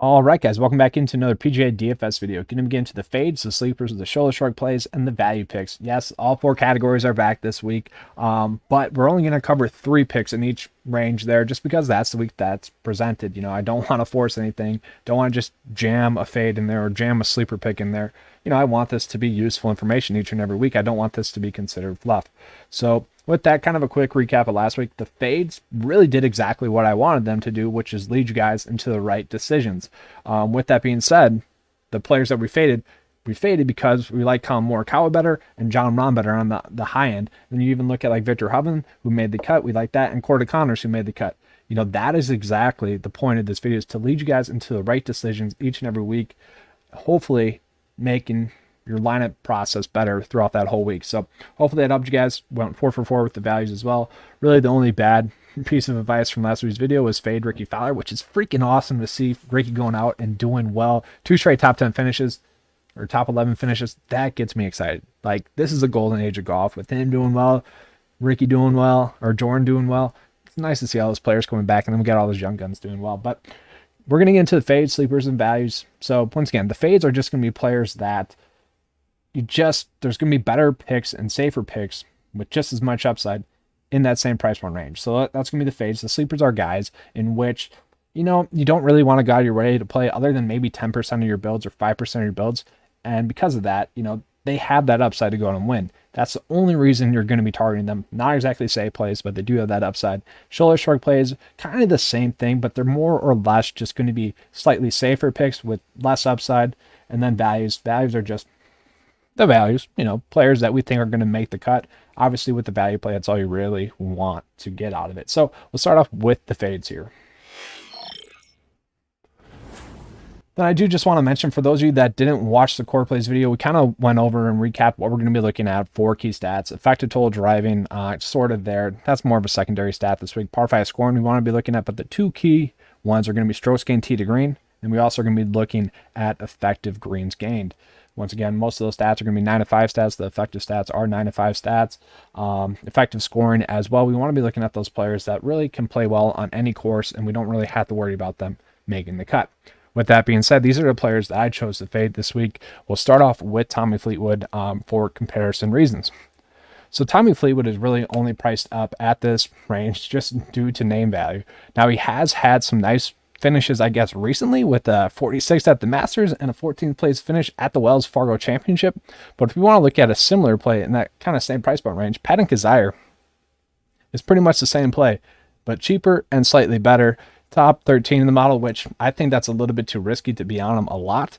All right, guys, welcome back into another PGA DFS video. Going to begin into the fades, the sleepers, the shoulder shrug plays, and the value picks. Yes, all four categories are back this week, but we're only going to cover 3 picks in each range there, just because that's the week that's presented. You know, I don't want to force anything. Don't want to just jam a fade in there or jam a sleeper pick in there. You know, I want this to be useful information each and every week. I don't want this to be considered fluff. So with that, kind of a quick recap of last week, the fades really did exactly what I wanted them to do, which is lead you guys into the right decisions. With that being said, the players that we faded because we like Colin Morikawa better and John Rahm better on the high end. And you even look at like Victor Hovland, who made the cut. We like that. And Corey Connors, who made the cut. You know, that is exactly the point of this video, is to lead you guys into the right decisions each and every week, hopefully making your lineup process better throughout that whole week. So hopefully that helped you guys. Went 4 for 4 with the values as well. Really the only bad piece of advice from last week's video was fade Ricky Fowler, which is freaking awesome to see Ricky going out and doing well. 2 straight top 10 finishes or top 11 finishes. That gets me excited. Like, this is a golden age of golf with him doing well, Ricky doing well, or Jordan doing well. It's nice to see all those players coming back, and then we got all those young guns doing well. But we're going to get into the fades, sleepers, and values. So once again, the fades are just going to be players that there's going to be better picks and safer picks with just as much upside in that same price point range. So that's going to be the fades. The sleepers are guys in which, you know, you don't really want a guy you're ready to play other than maybe 10% of your builds or 5% of your builds. And because of that, you know, they have that upside to go out and win. That's the only reason you're going to be targeting them. Not exactly safe plays, but they do have that upside. Shoulder shrug plays, kind of the same thing, but they're more or less just going to be slightly safer picks with less upside. And then values. Values are just the values, you know, players that we think are going to make the cut. Obviously, with the value play, that's all you really want to get out of it. So we'll start off with the fades here. Then I do just want to mention, for those of you that didn't watch the core plays video, we kind of went over and recapped what we're going to be looking at. 4 key stats. Effective total driving, sort of there. That's more of a secondary stat this week. Par 5 scoring we want to be looking at, but the 2 key ones are going to be strokes gained tee to green, and we also are going to be looking at effective greens gained. Once again, most of those stats are going to be 9 to 5 stats. The effective stats are 9 to 5 stats. Effective scoring as well. We want to be looking at those players that really can play well on any course, and we don't really have to worry about them making the cut. With that being said, these are the players that I chose to fade this week. We'll start off with Tommy Fleetwood for comparison reasons. So Tommy Fleetwood is really only priced up at this range just due to name value. Now, he has had some nice finishes, I guess, recently with a 46th at the Masters and a 14th place finish at the Wells Fargo Championship. But if you want to look at a similar play in that kind of same price point range, Patton Kizzire is pretty much the same play, but cheaper and slightly better. Top 13 in the model, which I think that's a little bit too risky to be on him a lot.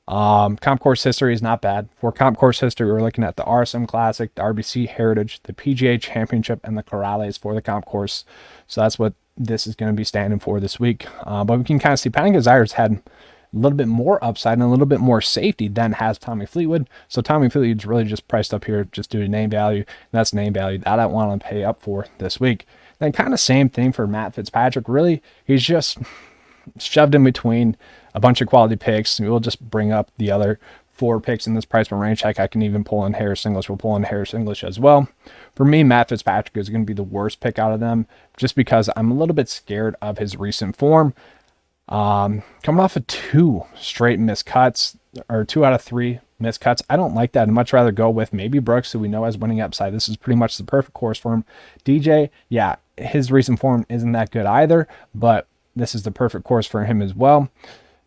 Comp course history is not bad. For comp course history, we're looking at the RSM Classic, the RBC Heritage, the PGA Championship, and the Corrales for the comp course. So that's what this is going to be standing for this week. But we can kind of see Patton Kizzire's had a little bit more upside and a little bit more safety than has Tommy Fleetwood. So Tommy Fleetwood's really just priced up here just due to name value. And that's name value that I want to pay up for this week. Then kind of same thing for Matt Fitzpatrick. Really, he's just shoved in between a bunch of quality picks. We'll just bring up the other 4 picks in this price point range. Heck, I can even pull in Harris English. We'll pull in Harris English as well. For me, Matt Fitzpatrick is going to be the worst pick out of them just because I'm a little bit scared of his recent form. Coming off of 2 straight missed cuts, or 2 out of 3 missed cuts. I don't like that. I'd much rather go with maybe Brooks, who we know has winning upside. This is pretty much the perfect course for him. DJ, yeah, his recent form isn't that good either, but this is the perfect course for him as well.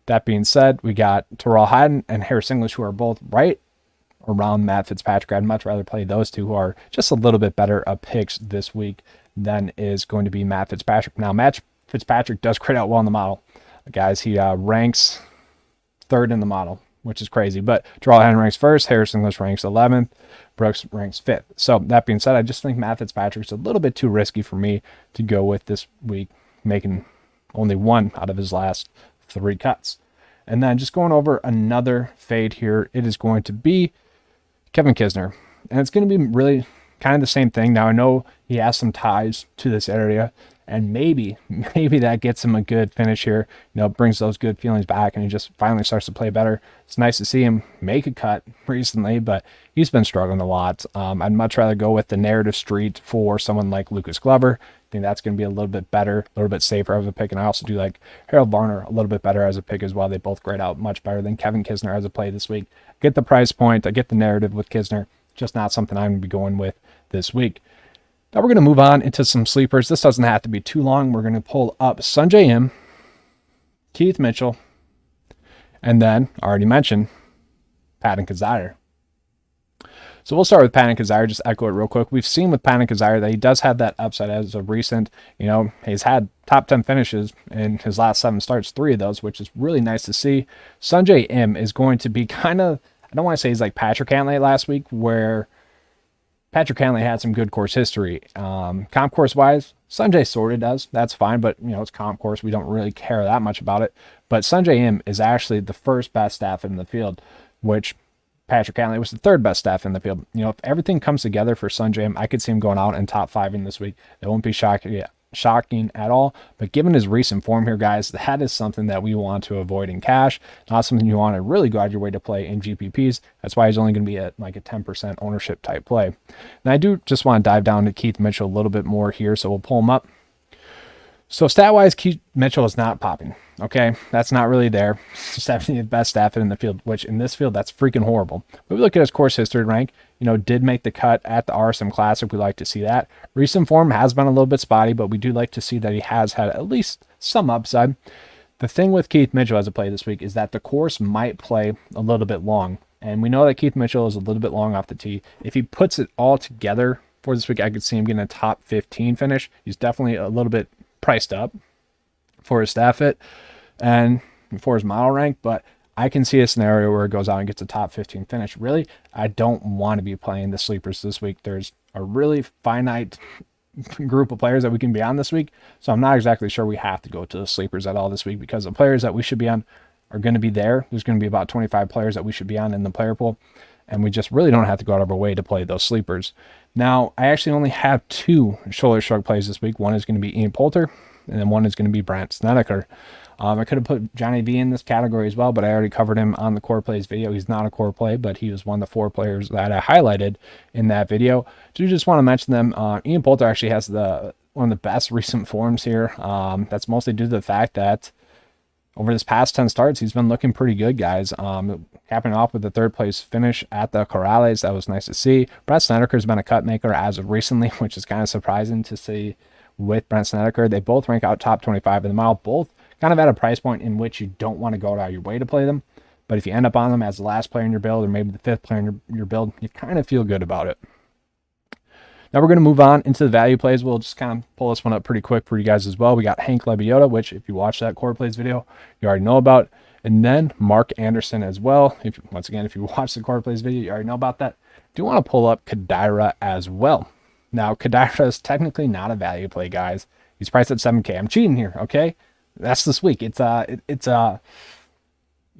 That being said, we got Terrell Hatton and Harris English, who are both right around Matt Fitzpatrick. I'd much rather play those 2 who are just a little bit better of picks this week than is going to be Matt Fitzpatrick. Now, Matt Fitzpatrick does grade out well in the model. Guys, he ranks 3rd in the model, which is crazy. But Terrell Hatton ranks 1st, Harris English ranks 11th, Brooks ranks 5th. So that being said, I just think Matt Fitzpatrick's a little bit too risky for me to go with this week, making only 1 out of his last 3 cuts. And then just going over another fade here, it is going to be Kevin Kisner. And it's going to be really kind of the same thing. Now, I know he has some ties to this area, and maybe that gets him a good finish here. You know, brings those good feelings back, and he just finally starts to play better. It's nice to see him make a cut recently, but he's been struggling a lot. I'd much rather go with the narrative street for someone like Lucas Glover. I think that's going to be a little bit better, a little bit safer as a pick, and I also do like Harold Varner a little bit better as a pick as well. They both grade out much better than Kevin Kisner as a play this week. I get the price point, I get the narrative with Kisner, just not something I'm going to be going with this week. Now we're going to move on into some sleepers. This doesn't have to be too long. We're going to pull up Sungjae Im, Keith Mitchell, and then, already mentioned, Patton Kizzire. So we'll start with Patton Kizzire, just echo it real quick. We've seen with Patton Kizzire that he does have that upside as of recent. You know, he's had top 10 finishes in his last 7 starts, 3 of those, which is really nice to see. Sungjae Im is going to be kind of, I don't want to say he's like Patrick Cantlay last week, where Patrick Cantlay had some good course history. Comp course wise, Sungjae sort of does. That's fine, but you know, it's comp course. We don't really care that much about it. But Sungjae Im is actually the first best staff in the field, which Patrick Cantlay was the 3rd best staff in the field. You know, if everything comes together for Sungjae Im, I could see him going out in top 5 in this week. It won't be shocking at all, but given his recent form here, guys, that is something that we want to avoid in cash, not something you want to really go out your way to play in GPPs. That's why he's only going to be at like a 10% ownership type play. And I do just want to dive down to Keith Mitchell a little bit more here, so we'll pull him up. So stat-wise, Keith Mitchell is not popping. Okay, that's not really there. 70th best staff in the field, which in this field, that's freaking horrible. But we look at his course history rank, you know, did make the cut at the RSM Classic. We like to see that. Recent form has been a little bit spotty, but we do like to see that he has had at least some upside. The thing with Keith Mitchell as a play this week is that the course might play a little bit long. And we know that Keith Mitchell is a little bit long off the tee. If he puts it all together for this week, I could see him getting a top 15 finish. He's definitely a little bit priced up for his staff fit and for his model rank, but I can see a scenario where it goes out and gets a top 15 finish. Really, I don't want to be playing the sleepers this week. There's a really finite group of players that we can be on this week, so I'm not exactly sure we have to go to the sleepers at all this week, because the players that we should be on are going to be there. There's going to be about 25 players that we should be on in the player pool, and we just really don't have to go out of our way to play those sleepers. Now, I actually only have 2 shoulder shrug plays this week. One is going to be Ian Poulter, and then one is going to be Brandt Snedeker. I could have put Johnny V in this category as well, but I already covered him on the core plays video. He's not a core play, but he was one of the 4 players that I highlighted in that video. So you just want to mention them. Ian Poulter actually has one of the best recent forms here. That's mostly due to the fact that over his past 10 starts, he's been looking pretty good, guys. Capping off with the 3rd place finish at the Corrales. That was nice to see. Brandt Snedeker's been a cut maker as of recently, which is kind of surprising to see with Brandt Snedeker. They both rank out top 25 in the mile, both kind of at a price point in which you don't want to go out of your way to play them. But if you end up on them as the last player in your build, or maybe the 5th player in your build, you kind of feel good about it. Now we're going to move on into the value plays. We'll just kind of pull this one up pretty quick for you guys as well. We got Hank Lebioda, which if you watch that core plays video, you already know about. And then Mark Anderson as well. Once again, if you watch the core plays video, you already know about that. Do want to pull up Kadira as well. Now, Kadira is technically not a value play, guys. He's priced at 7K. I'm cheating here, okay? That's this week. It's a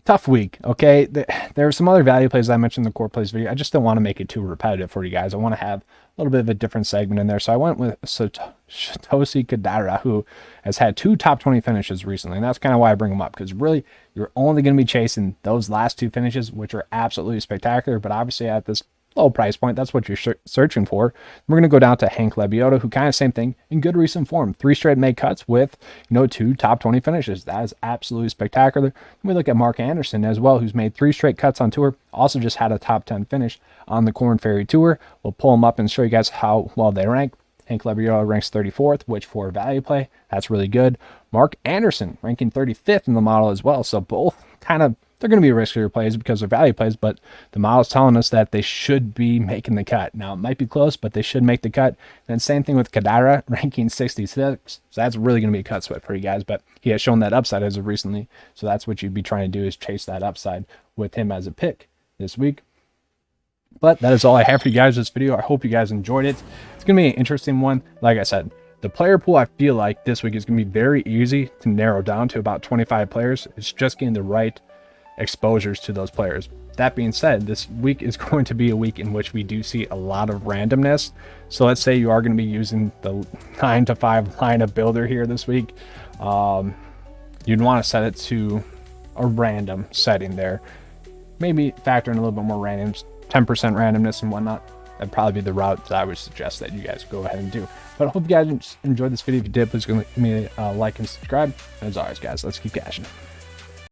tough week, okay? There are some other value plays I mentioned in the core plays video. I just don't want to make it too repetitive for you guys. I want to have a little bit of a different segment in there. So I went with Satoshi Kadira, who has had 2 top 20 finishes recently. And that's kind of why I bring him up, because really you're only going to be chasing those last 2 finishes, which are absolutely spectacular. But obviously at this low price point, that's what you're searching for. We're going to go down to Hank Lebioda, who kind of same thing, in good recent form. 3 straight made cuts with, 2 top 20 finishes. That is absolutely spectacular. And we look at Mark Anderson as well, who's made 3 straight cuts on tour. Also just had a top 10 finish on the Corn Ferry Tour. We'll pull them up and show you guys how well they rank. Hank Lebioda ranks 34th, which for value play, that's really good. Mark Anderson ranking 35th in the model as well. So both kind of, they're going to be riskier plays because they're value plays, but the model is telling us that they should be making the cut. Now, it might be close, but they should make the cut. And then same thing with Kadira, ranking 66. So that's really going to be a cut sweat for you guys, but he has shown that upside as of recently. So that's what you'd be trying to do, is chase that upside with him as a pick this week. But that is all I have for you guys this video. I hope you guys enjoyed it. It's going to be an interesting one. Like I said, the player pool, I feel like this week is going to be very easy to narrow down to about 25 players. It's just getting the right exposures to those players. that being said, this week is going to be a week in which we do see a lot of randomness. So let's say you are going to be using the 9 to 5 lineup builder here this week. You'd want to set it to a random setting there. Maybe factor in a little bit more randomness, 10% randomness and whatnot. That'd probably be the route that I would suggest that you guys go ahead and do. But I hope you guys enjoyed this video. If you did, please give me a like and subscribe. And as always, guys, let's keep cashing.